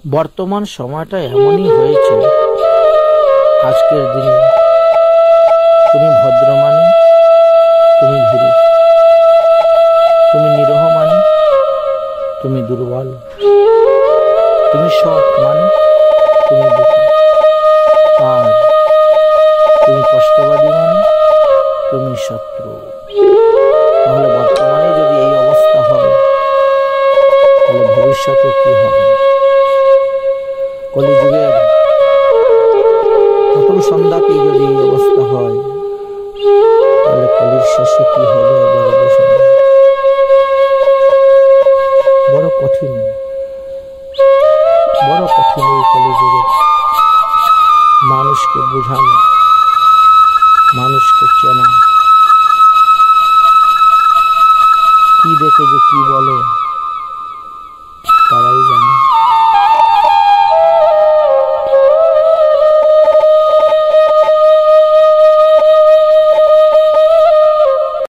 বর্তমান সময়টা এমনই হয়েছে, আজকের দিনে তুমি ভদ্র মানে তুমি ভীরু, তুমি নিরহ মানে তুমি দুর্বল, তুমি সৎ মানে তুমি বোকা, আর তুমি কষ্টবাদী মানে তুমি শত্রু। তাহলে বর্তমানে যদি এই অবস্থা হয়, তাহলে ভবিষ্যতে কি হবে? কলিযুগের প্রথম সন্ধ্যাতেই যদি এই অবস্থা হয়, তাহলে কলির শেষে কি হবে? বড় কঠিন এই কলিযুগে মানুষকে বোঝানো, মানুষকে চেনা। কি দেখে যে কি বলে তারাই জানে।